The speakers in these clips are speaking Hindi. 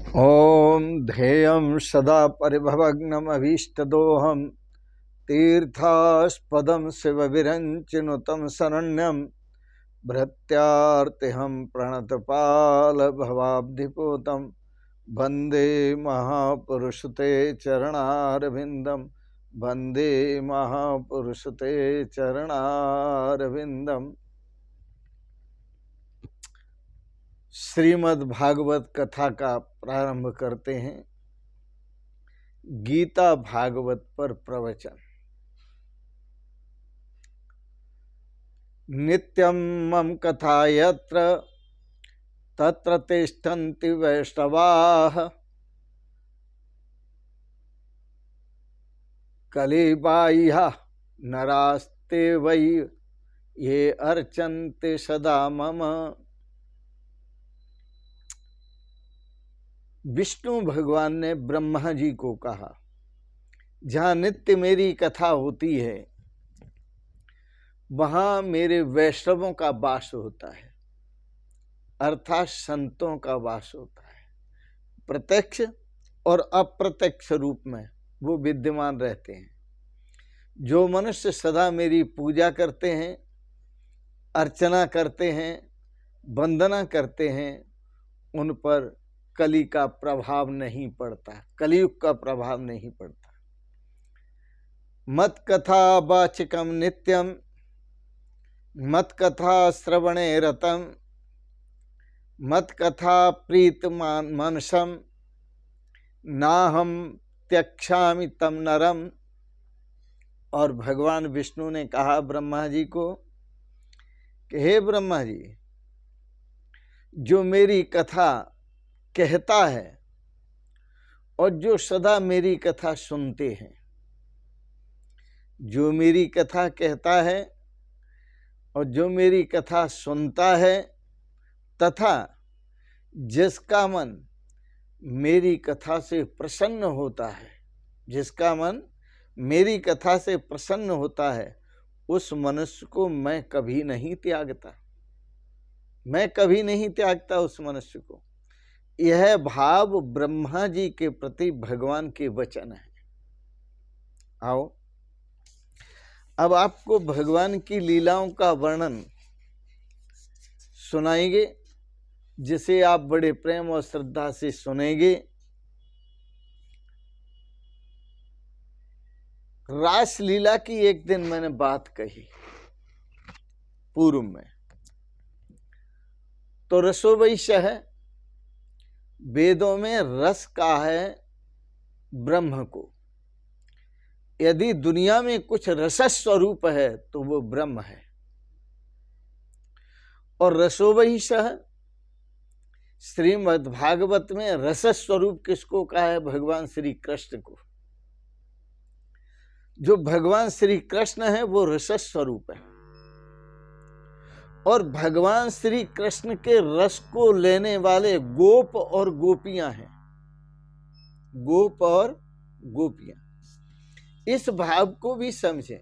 ॐ ध्येयं सदा परिभवग्नमभीष्टदोहं तीर्थास्पदं शिवविरञ्चिनुतं शरण्यं भृत्यार्तिहं प्रणतपालभवाब्धिपूतं वन्दे महापुरुषते चरणारविन्दं वन्दे महापुरुषते चरणारविन्दम्। श्रीमद् भागवत कथा का प्रारंभ करते हैं। गीता भागवत पर प्रवचन। नित्यं मम कथा यत्र तत्र तिष्ठन्ति वैष्णवाः कलिबाह्यः नरास्ते वै ये अर्चन्ते सदा मम। विष्णु भगवान ने ब्रह्मा जी को कहा, जहाँ नित्य मेरी कथा होती है वहाँ मेरे वैष्णवों का वास होता है, अर्थात संतों का वास होता है। प्रत्यक्ष और अप्रत्यक्ष रूप में वो विद्यमान रहते हैं। जो मनुष्य सदा मेरी पूजा करते हैं, अर्चना करते हैं, वंदना करते हैं, उन पर कली का प्रभाव नहीं पड़ता, कलियुग का प्रभाव नहीं पड़ता। मत कथा वाचिकम नित्यम मत कथा श्रवणे रतम मत कथा प्रीत मानसम नाहम त्यक्षामि तम नरम। और भगवान विष्णु ने कहा ब्रह्मा जी को कि हे ब्रह्मा जी, जो मेरी कथा कहता है और जो सदा मेरी कथा सुनते हैं, जो मेरी कथा कहता है और जो मेरी कथा सुनता है, तथा जिसका मन मेरी कथा से प्रसन्न होता है, जिसका मन मेरी कथा से प्रसन्न होता है, उस मनुष्य को मैं कभी नहीं त्यागता, मैं कभी नहीं त्यागता उस मनुष्य को। यह भाव ब्रह्मा जी के प्रति भगवान के वचन है। आओ अब आपको भगवान की लीलाओं का वर्णन सुनाएंगे, जिसे आप बड़े प्रेम और श्रद्धा से सुनेंगे। रास लीला की एक दिन मैंने बात कही पूर्व में, तो रसोवैश्य है, वेदों में रस कहा है ब्रह्म को। यदि दुनिया में कुछ रस स्वरूप है तो वो ब्रह्म है। और रसोवैश्य श्रीमद् भागवत में रस स्वरूप किसको कहा है? भगवान श्री कृष्ण को। जो भगवान श्री कृष्ण है वो रस स्वरूप है। और भगवान श्री कृष्ण के रस को लेने वाले गोप और गोपियां हैं, गोप और गोपियां। इस भाव को भी समझें।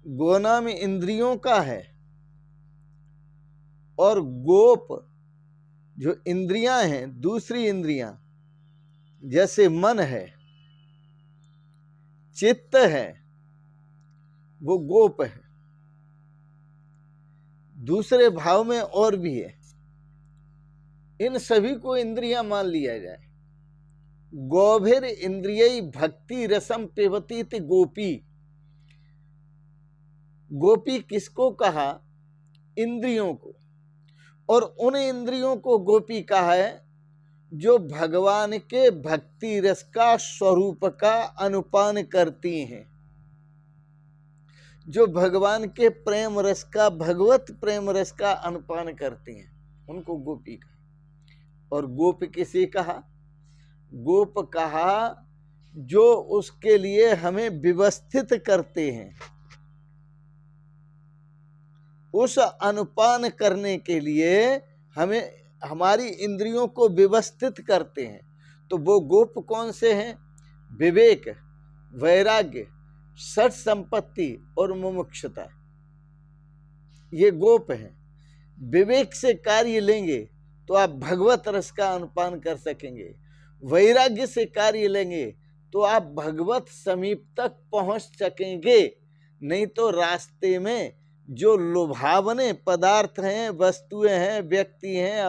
गो नाम इंद्रियों का है और गोप जो इंद्रियां हैं, दूसरी इंद्रियां जैसे मन है, चित्त है, वो गोप है। दूसरे भाव में और भी है। इन सभी को इंद्रियां मान लिया जाए। गोभिर इंद्रिय भक्ति रसम पिबती ति गोपी। गोपी किसको कहा? इंद्रियों को। और उन इंद्रियों को गोपी कहा है जो भगवान के भक्ति रस का स्वरूप का अनुपान करती हैं, जो भगवान के प्रेम रस का, भगवत प्रेम रस का अनुपान करती हैं, उनको गोपी कहा। और गोप किसे कहा? गोप कहा जो उसके लिए हमें व्यवस्थित करते हैं, उस अनुपान करने के लिए हमें, हमारी इंद्रियों को व्यवस्थित करते हैं। तो वो गोप कौन से हैं? विवेक, वैराग्य, सठ संपत्ति और मुमुक्षुता, ये गोप हैं। विवेक से कार्य लेंगे तो आप भगवत रस का अनुपान कर सकेंगे। वैराग्य से कार्य लेंगे तो आप भगवत समीप तक पहुंच सकेंगे। नहीं तो रास्ते में जो लुभावने पदार्थ हैं, वस्तुएं हैं, व्यक्ति हैं,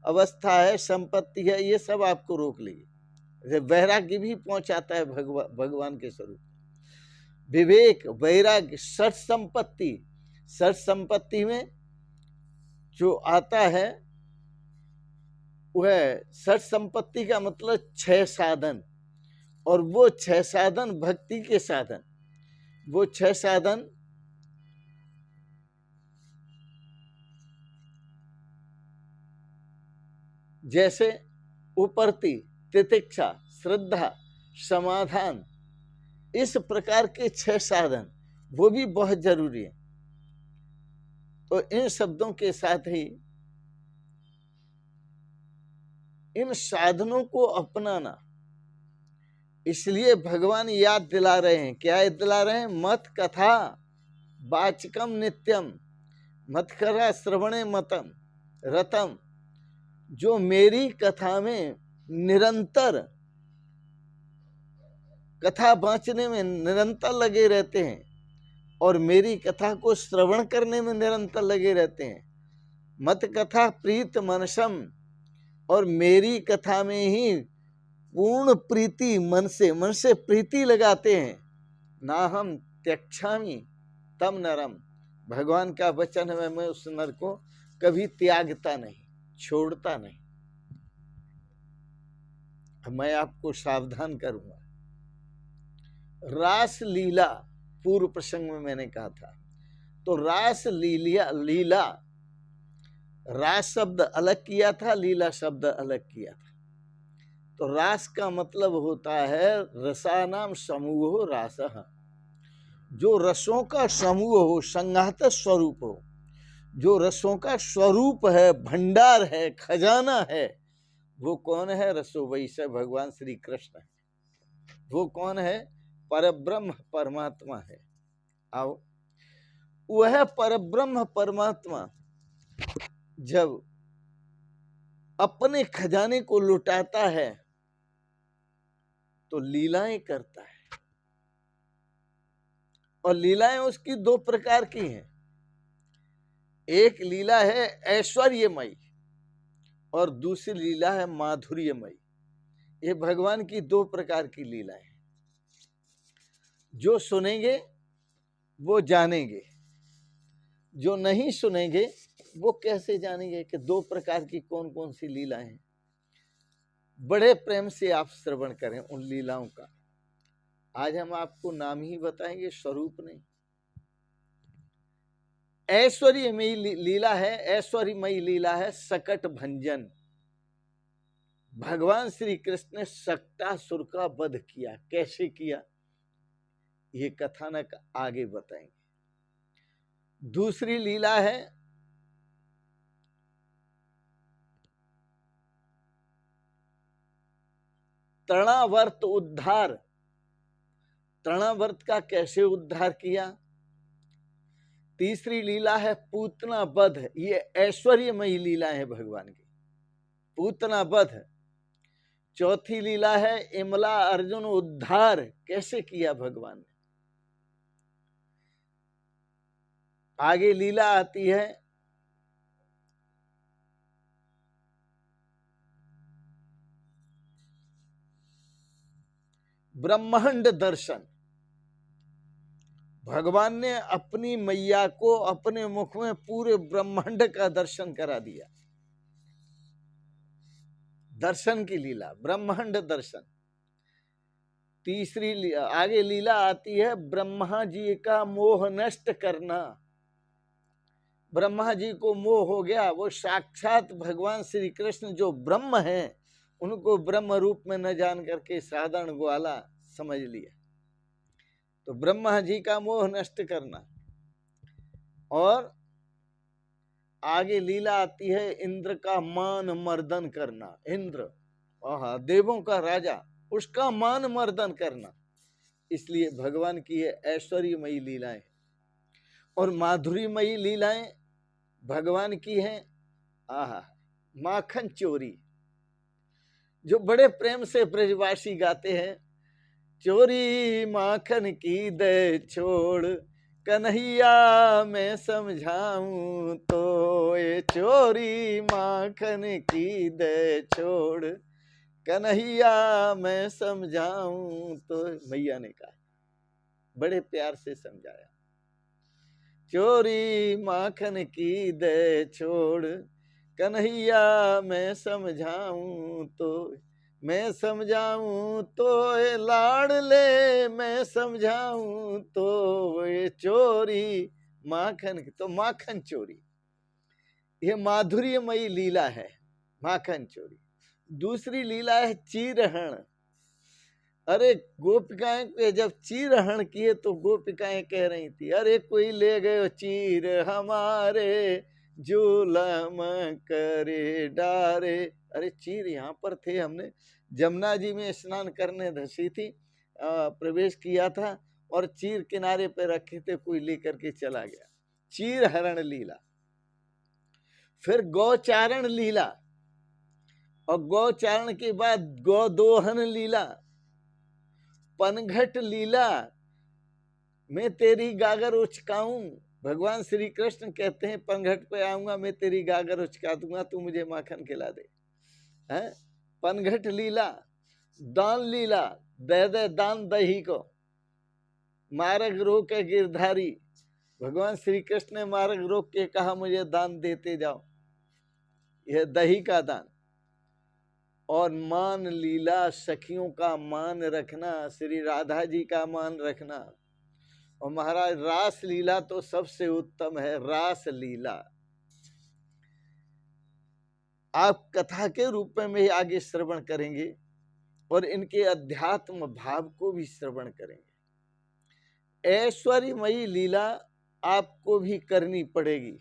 अवस्था है, संपत्ति है, ये सब आपको रोक लेगी। वैराग्य भी पहुंचाता है भगवान के स्वरूप। विवेक, वैराग्य, षट संपत्ति में जो आता है वह षट संपत्ति का मतलब 6 साधन, और वो 6 साधन भक्ति के साधन। वो 6 साधन जैसे उपरति, तितिक्षा, श्रद्धा, समाधान, इस प्रकार के 6 साधन वो भी बहुत जरूरी है। तो इन शब्दों के साथ ही इन साधनों को अपनाना, इसलिए भगवान याद दिला रहे हैं। क्या याद दिला रहे हैं? मत कथा वाचकम नित्यम, मत कथा श्रवणे मतम रतम। जो मेरी कथा में निरंतर कथा बांचने में निरंतर लगे रहते हैं और मेरी कथा को श्रवण करने में निरंतर लगे रहते हैं। मत कथा प्रीत मनसम, और मेरी कथा में ही पूर्ण प्रीति मन से प्रीति लगाते हैं। ना हम त्यक्षामि तम नरम, भगवान का वचन है, मैं उस नर को कभी त्यागता नहीं, छोड़ता नहीं। मैं आपको सावधान करूंगा। रास लीला पूर्व प्रसंग में मैंने कहा था, तो रास लीला, रास शब्द अलग किया था, लीला शब्द अलग किया था। तो रास का मतलब होता है रसानाम समूह रासः, जो रसों का समूह हो, संघात स्वरूप हो, जो रसों का स्वरूप है, भंडार है, खजाना है, वो कौन है? रसो वैसे भगवान श्री कृष्ण है। वो कौन है? परब्रह्म परमात्मा है। आओ, वह परब्रह्म परमात्मा जब अपने खजाने को लुटाता है तो लीलाएं करता है, और लीलाएं उसकी 2 प्रकार की हैं। एक लीला है ऐश्वर्यमयी और दूसरी लीला है माधुर्यमयी। ये भगवान की 2 प्रकार की लीलाएं। जो सुनेंगे वो जानेंगे, जो नहीं सुनेंगे वो कैसे जानेंगे कि 2 प्रकार की कौन कौन सी लीलाएं हैं। बड़े प्रेम से आप श्रवण करें उन लीलाओं का। आज हम आपको नाम ही बताएंगे, स्वरूप नहीं। ऐश्वर्यमयी लीला है, ऐश्वर्यमयी लीला है सकट भंजन। भगवान श्री कृष्ण ने सक्टासुर का वध किया। कैसे किया ये कथानक आगे बताएंगे। दूसरी लीला है तृणावर्त उद्धार। तृणावर्त का कैसे उद्धार किया। तीसरी लीला है पूतना वध। ये ऐश्वर्यमयी लीला है भगवान की, पूतना वध। चौथी लीला है इमला अर्जुन उद्धार। कैसे किया भगवान ने। आगे लीला आती है ब्रह्मांड दर्शन। भगवान ने अपनी मैया को अपने मुख में पूरे ब्रह्मांड का दर्शन करा दिया। दर्शन की लीला, ब्रह्मांड दर्शन। तीसरी आगे लीला आती है ब्रह्मा जी का मोह नष्ट करना। ब्रह्मा जी को मोह हो गया, वो साक्षात भगवान श्री कृष्ण जो ब्रह्म हैं उनको ब्रह्म रूप में न जान करके साधारण ग्वाला समझ लिया। तो ब्रह्मा जी का मोह नष्ट करना। और आगे लीला आती है इंद्र का मान मर्दन करना। इंद्र देवों का राजा, उसका मान मर्दन करना। इसलिए भगवान की ये ऐश्वर्यमयी लीलाएं और माधुर्यमयी लीलाएं भगवान की हैं। माखन चोरी, जो बड़े प्रेम से ब्रजवासी गाते हैं, चोरी माखन की दे छोड़, कन्हैया मैं समझाऊं तो, ये चोरी माखन की दे छोड़, कन्हैया मैं समझाऊं तो। मैया ने कहा, बड़े प्यार से समझाया, चोरी माखन की दे छोड़, कन्हैया मैं समझाऊं तो, मैं समझाऊं तो ये लाड़ ले, मैं समझाऊं तो ये चोरी माखन की। तो माखन चोरी ये माधुर्यमयी लीला है, माखन चोरी। दूसरी लीला है चीरहरण। अरे गोपिकाएं के जब चीरहरण किए तो गोपिकाएं कह रही थी, अरे कोई ले गए चीर हमारे, जुलम करे डारे। अरे चीर यहाँ पर थे, हमने जमुना जी में स्नान करने धसी थी, प्रवेश किया था और चीर किनारे पे रखे थे, कोई लेकर के चला गया। चीर हरण लीला। फिर गौचारण लीला, और गौचारण के बाद गौदोहन लीला, पनघट लीला, मैं तेरी गागर उचकाऊं। भगवान श्री कृष्ण कहते हैं, पनघट पे आऊंगा, मैं तेरी गागर उचका दूंगा, तू मुझे माखन खिला दे। हैं? पनघट लीला। दान लीला, दे दे दान दही को, मार्ग रोक के गिरधारी। भगवान श्री कृष्ण ने मार्ग रोक के कहा, मुझे दान देते जाओ, यह दही का दान। और मान लीला, सखियों का मान रखना, श्री राधा जी का मान रखना। और महाराज रास लीला तो सबसे उत्तम है, रास लीला। आप कथा के रूप में ही आगे श्रवण करेंगे और इनके अध्यात्म भाव को भी श्रवण करेंगे। ऐश्वर्यमयी लीला आपको भी करनी पड़ेगी,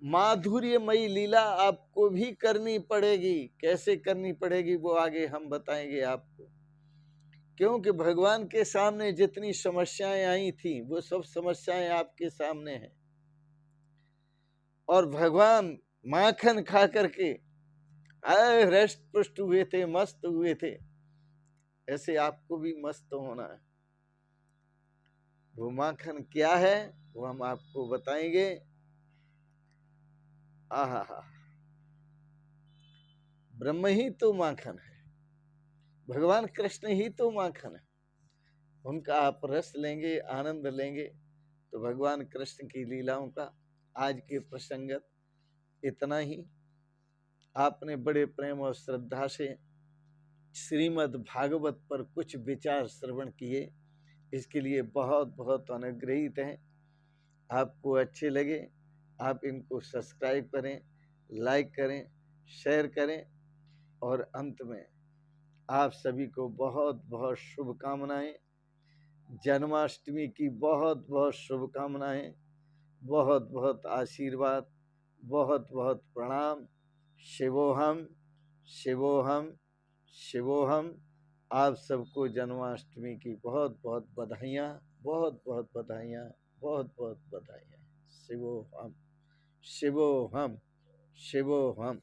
माधुर्यमयी लीला आपको भी करनी पड़ेगी। कैसे करनी पड़ेगी वो आगे हम बताएंगे आपको, क्योंकि भगवान के सामने जितनी समस्याएं आई थी वो सब समस्याएं आपके सामने हैं। और भगवान माखन खा करके रेस्ट पुष्ट हुए थे, मस्त हुए थे, ऐसे आपको भी मस्त होना है। वो माखन क्या है वो हम आपको बताएंगे। आहा, ब्रह्म ही तो माखन है, भगवान कृष्ण ही तो माखन है। उनका आप रस लेंगे, आनंद लेंगे तो भगवान कृष्ण की लीलाओं का आज के प्रसंगत इतना ही। आपने बड़े प्रेम और श्रद्धा से श्रीमद् भागवत पर कुछ विचार श्रवण किए, इसके लिए बहुत बहुत अनुग्रहित हैं। आपको अच्छे लगे आप इनको सब्सक्राइब करें, लाइक करें, शेयर करें। और अंत में आप सभी को बहुत बहुत शुभकामनाएं, जन्माष्टमी की बहुत बहुत शुभकामनाएं, बहुत बहुत आशीर्वाद, बहुत बहुत प्रणाम। शिवोहम शिवोहम शिवोहम। आप सबको जन्माष्टमी की बहुत बहुत बधाइयाँ, बहुत बहुत बधाइयाँ, बहुत बहुत बधाइयाँ। शिवोहम शिवोहम शिवोहम।